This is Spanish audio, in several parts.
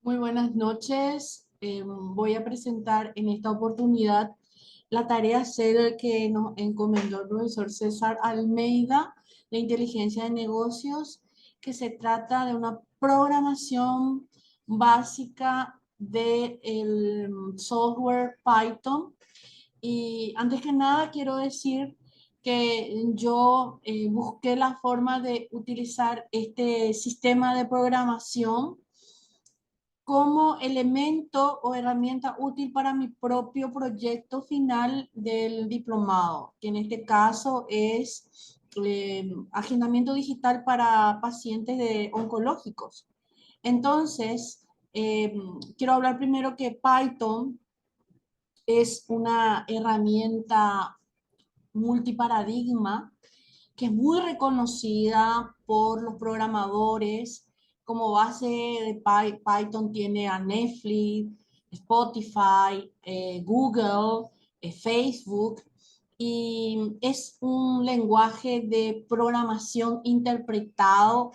Muy buenas noches. Voy a presentar en esta oportunidad la tarea C que nos encomendó el profesor César Almeida de Inteligencia de Negocios, que se trata de una programación básica del software Python. Y antes que nada quiero decir que yo busqué la forma de utilizar este sistema de programación como elemento o herramienta útil para mi propio proyecto final del diplomado, que en este caso es agendamiento digital para pacientes oncológicos. Entonces, quiero hablar primero que Python es una herramienta multiparadigma que es muy reconocida por los programadores. Como base de Python tiene a Netflix, Spotify, Google, Facebook, y es un lenguaje de programación interpretado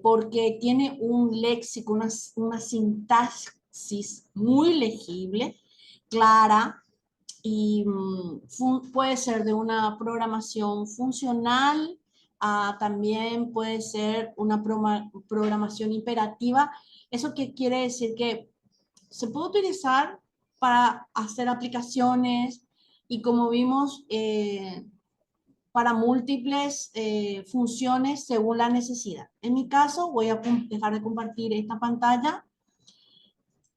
porque tiene un léxico, una sintaxis muy legible, clara, y puede ser de una programación funcional, también puede ser una programación imperativa. ¿Eso qué quiere decir? Que se puede utilizar para hacer aplicaciones y, como vimos, para múltiples funciones según la necesidad. En mi caso, voy a dejar de compartir esta pantalla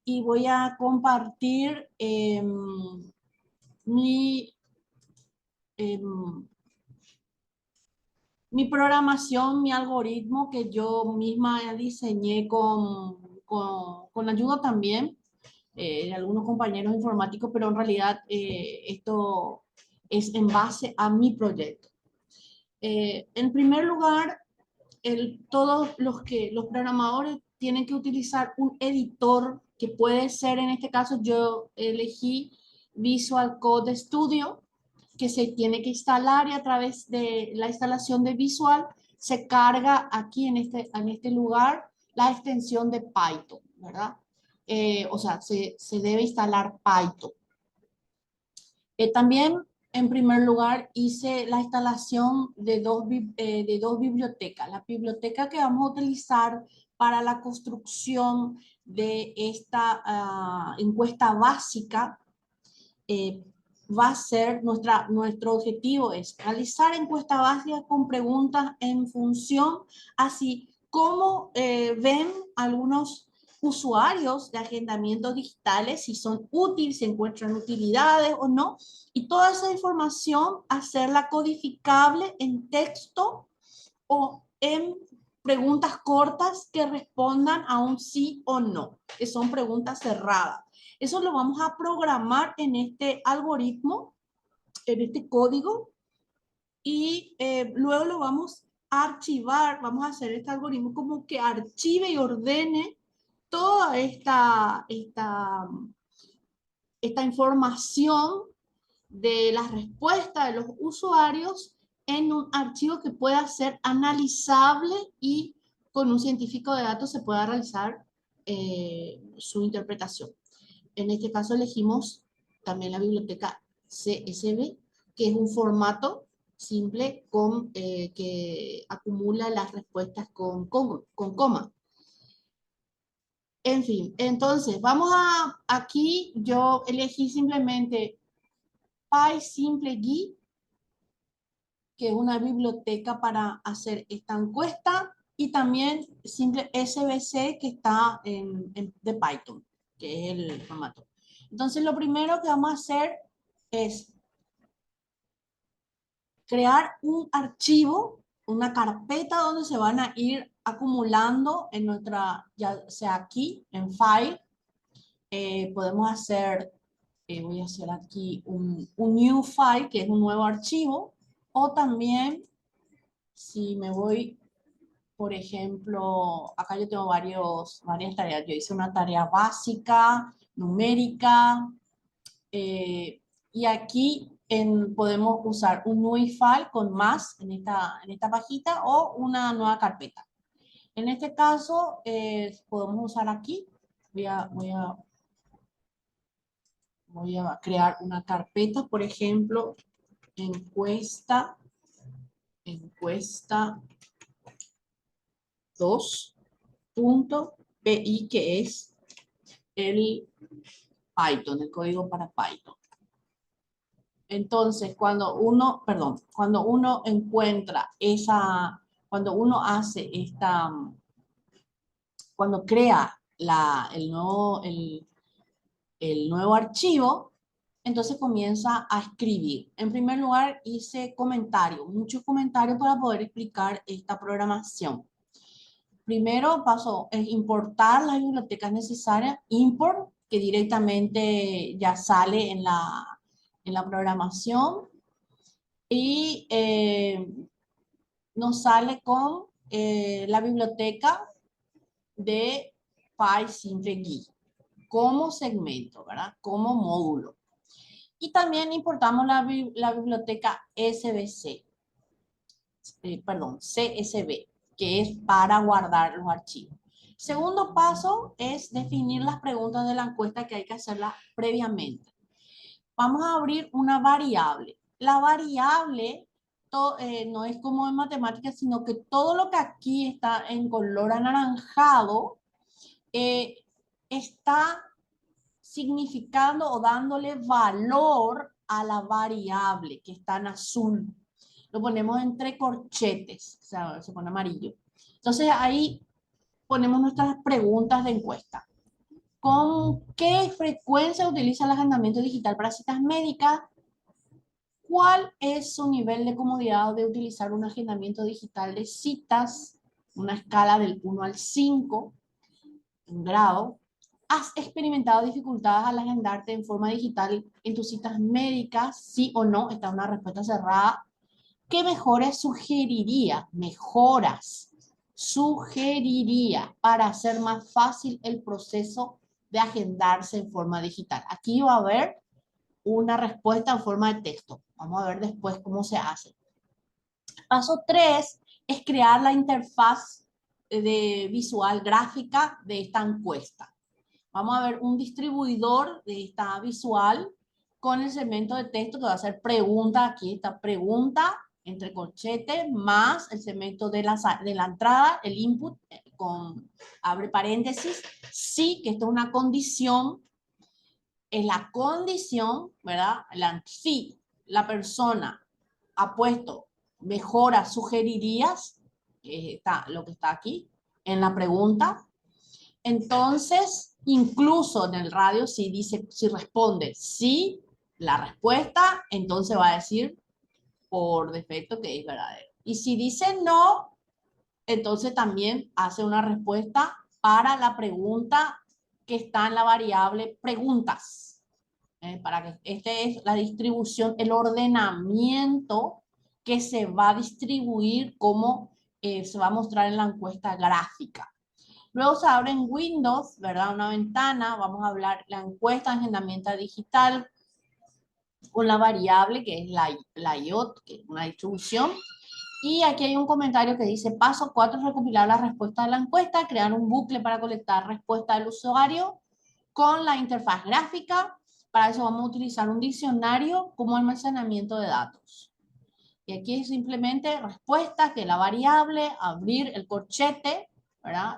y voy a compartir mi em, mi programación, mi algoritmo que yo misma diseñé con ayuda también de algunos compañeros informáticos, pero en realidad esto es en base a mi proyecto. En primer lugar, todos los programadores tienen que utilizar un editor que puede ser, en este caso yo elegí Visual Code Studio, que se tiene que instalar, y a través de la instalación de Visual se carga aquí en este lugar la extensión de Python, ¿verdad? O sea, se debe instalar Python. También, en primer lugar, hice la instalación de dos bibliotecas. La biblioteca que vamos a utilizar para la construcción de esta encuesta básica eh, va a ser nuestro objetivo es realizar encuesta básica con preguntas en función, así como ven algunos usuarios de agendamientos digitales, si son útiles, si encuentran utilidades o no, y toda esa información hacerla codificable en texto o en preguntas cortas que respondan a un sí o no, que son preguntas cerradas. Eso lo vamos a programar en este algoritmo, en este código, y luego lo vamos a archivar. Vamos a hacer este algoritmo como que archive y ordene toda esta información de las respuestas de los usuarios en un archivo que pueda ser analizable y con un científico de datos se pueda realizar su interpretación. En este caso elegimos también la biblioteca CSV, que es un formato simple que acumula las respuestas con coma. En fin, entonces aquí yo elegí simplemente PySimpleGui, que es una biblioteca para hacer esta encuesta, y también simple SVC, que está de Python, que es el formato. Entonces, lo primero que vamos a hacer es crear un archivo, una carpeta donde se van a ir acumulando en ya sea aquí, en File. Podemos hacer, voy a hacer aquí un New File, que es un nuevo archivo, o también, si me voy, por ejemplo, acá yo tengo varias tareas. Yo hice una tarea básica, numérica, y aquí podemos usar un new file con más en esta pajita, o una nueva carpeta. En este caso, podemos usar aquí. voy a crear una carpeta, por ejemplo, encuesta, encuesta 2.pi, que es el Python, el código para Python. Entonces, cuando uno encuentra cuando uno hace cuando crea el nuevo archivo, entonces comienza a escribir. En primer lugar, hice comentarios, muchos comentarios para poder explicar esta programación. Primero paso es importar las bibliotecas necesarias, import, que directamente ya sale en la programación, y nos sale con la biblioteca de PySynthGui como segmento, ¿verdad? Como módulo. Y también importamos la biblioteca SBC, perdón, CSV, que es para guardar los archivos. Segundo paso es definir las preguntas de la encuesta que hay que hacerlas previamente. Vamos a abrir una variable. La variable no es como en matemáticas, sino que todo lo que aquí está en color anaranjado está significando o dándole valor a la variable que está en azul. Lo ponemos entre corchetes, o sea, se pone amarillo. Entonces ahí ponemos nuestras preguntas de encuesta. ¿Con qué frecuencia utiliza el agendamiento digital para citas médicas? ¿Cuál es su nivel de comodidad de utilizar un agendamiento digital de citas? Una escala del 1 al 5, un grado. ¿Has experimentado dificultades al agendarte en forma digital en tus citas médicas? Sí o no, está una respuesta cerrada. ¿Qué mejoras sugeriría para hacer más fácil el proceso de agendarse en forma digital? Aquí va a haber una respuesta en forma de texto. Vamos a ver después cómo se hace. Paso 3 es crear la interfaz de visual gráfica de esta encuesta. Vamos a ver un distribuidor de esta visual con el segmento de texto que va a ser pregunta. Aquí está pregunta entre corchetes más el segmento de la entrada, el input con abre paréntesis. Sí, que esto es una condición. Es la condición, ¿verdad? Si la persona ha puesto mejora, sugerirías, está lo que está aquí en la pregunta. Entonces, incluso en el radio, si responde sí, la respuesta, entonces va a decir por defecto que es verdadero. Y si dice no, entonces también hace una respuesta para la pregunta que está en la variable preguntas. Para que esta es la distribución, el ordenamiento que se va a distribuir como se va a mostrar en la encuesta gráfica. Luego se abre en Windows, ¿verdad? Una ventana, vamos a hablar la encuesta de agendamiento digital con la variable que es la IOT, que es una distribución. Y aquí hay un comentario que dice, paso 4, recopilar la respuesta de la encuesta, crear un bucle para colectar respuesta del usuario con la interfaz gráfica. Para eso vamos a utilizar un diccionario como almacenamiento de datos. Y aquí es simplemente respuesta, que la variable, abrir el corchete, ¿verdad?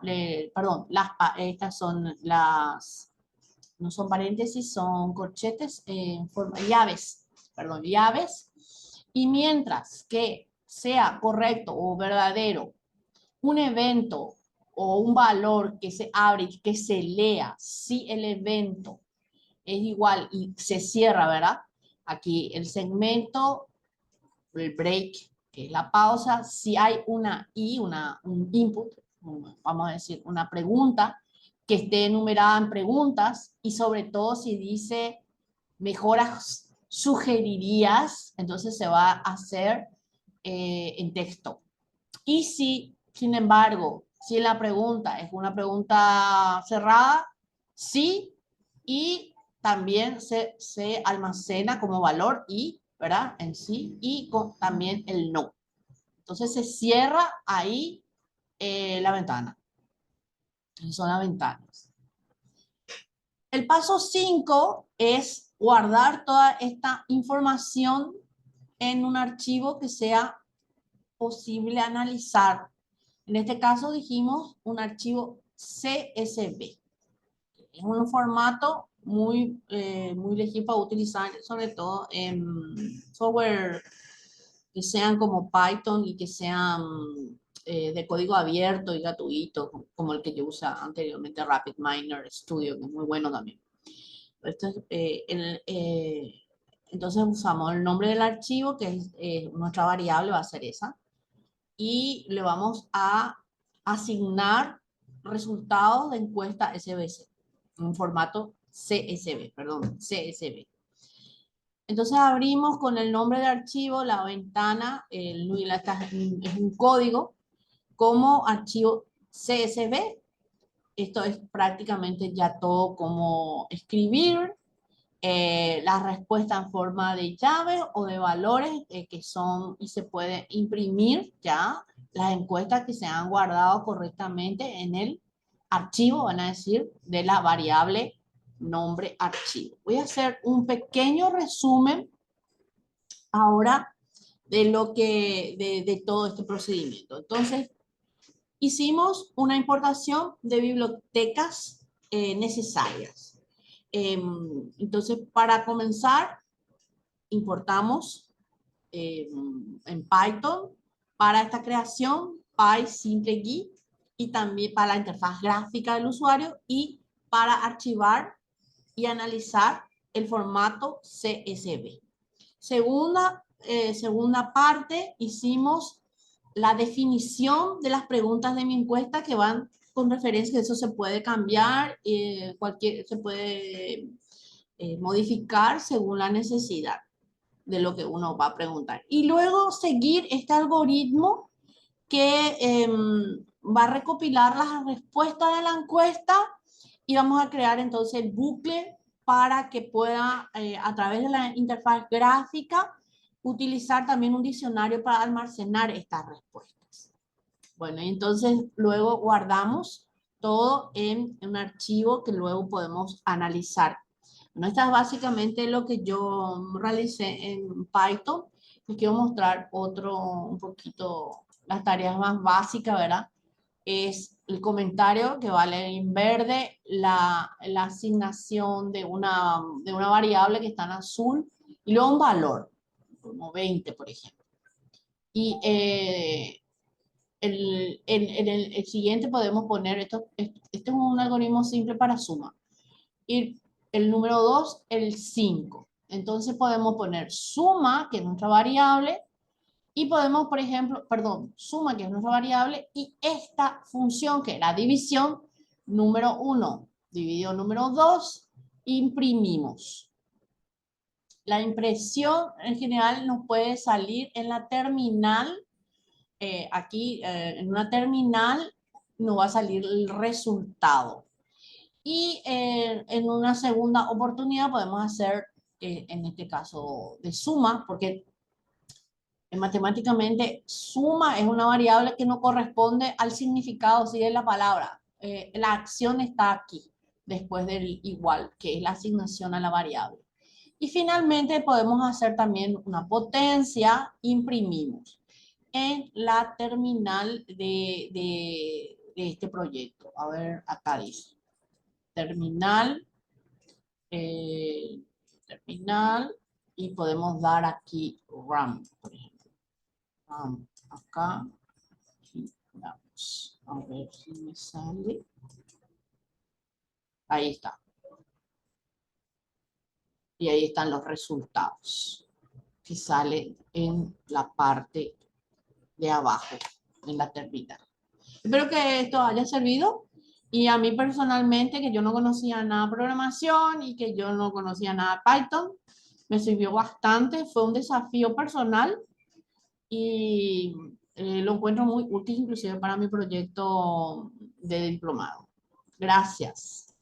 Perdón, estas son no son paréntesis, son corchetes en forma, llaves, perdón, llaves. Y mientras que sea correcto o verdadero un evento o un valor que se abre y que se lea, si el evento es igual y se cierra, ¿verdad? Aquí el segmento, el break, que es la pausa, si hay un input, vamos a decir, una pregunta que esté enumerada en preguntas y sobre todo si dice mejoras sugerirías, entonces se va a hacer en texto. Y si, sin embargo, si la pregunta es una pregunta cerrada, sí, y también se almacena como valor y, ¿verdad? En sí, y también el no. Entonces se cierra ahí la ventana. Esas son las ventanas. El paso 5 es guardar toda esta información en un archivo que sea posible analizar. En este caso dijimos un archivo CSV. Es un formato muy legible para utilizar, sobre todo en software que sean como Python y que sean de código abierto y gratuito, como el que yo usaba anteriormente, RapidMiner Studio, que es muy bueno también. Esto es, entonces usamos el nombre del archivo, que es nuestra variable, va a ser esa, y le vamos a asignar resultados de encuesta SBC, en un formato CSV, perdón, CSV. Entonces abrimos con el nombre del archivo la ventana, es un código como archivo CSV. Esto es prácticamente ya todo como escribir la respuesta en forma de llave o de valores que son y se puede imprimir ya las encuestas que se han guardado correctamente en el archivo, van a decir, de la variable nombre archivo. Voy a hacer un pequeño resumen ahora de lo que, de todo este procedimiento. Entonces, hicimos una importación de bibliotecas necesarias. Entonces, para comenzar, importamos en Python para esta creación PySimpleGui y también para la interfaz gráfica del usuario y para archivar y analizar el formato CSV. Segunda parte, hicimos la definición de las preguntas de mi encuesta que van con referencia, eso se puede cambiar, se puede modificar según la necesidad de lo que uno va a preguntar. Y luego seguir este algoritmo que va a recopilar las respuestas de la encuesta y vamos a crear entonces el bucle para que pueda, a través de la interfaz gráfica, utilizar también un diccionario para almacenar estas respuestas. Bueno, y entonces luego guardamos todo en un archivo que luego podemos analizar. Bueno, esto es básicamente lo que yo realicé en Python. Les quiero mostrar un poquito, las tareas más básicas, ¿verdad? Es el comentario que vale en verde, la asignación de una variable que está en azul, y luego un valor, como 20, por ejemplo. Y el siguiente podemos poner, este es un algoritmo simple para suma. Y el número 2, el 5. Entonces podemos poner suma, que es nuestra variable, y podemos, por ejemplo, perdón, suma, que es nuestra variable, y esta función, que es la división, número 1 dividido número 2, imprimimos. La impresión en general nos puede salir en la terminal. Aquí en una terminal nos va a salir el resultado. Y en una segunda oportunidad podemos hacer, en este caso, de suma, porque matemáticamente suma es una variable que no corresponde al significado sí, de la palabra. La acción está aquí, después del igual, que es la asignación a la variable. Y finalmente podemos hacer también una potencia, imprimimos en la terminal de este proyecto. A ver, acá dice, terminal, eh, terminal, y podemos dar aquí RAM, por ejemplo. RAM, acá, y vamos a ver si me sale. Ahí está. Y ahí están los resultados que salen en la parte de abajo, en la terminal. Espero que esto haya servido. Y a mí personalmente, que yo no conocía nada de programación y que yo no conocía nada de Python, me sirvió bastante. Fue un desafío personal y lo encuentro muy útil inclusive para mi proyecto de diplomado. Gracias.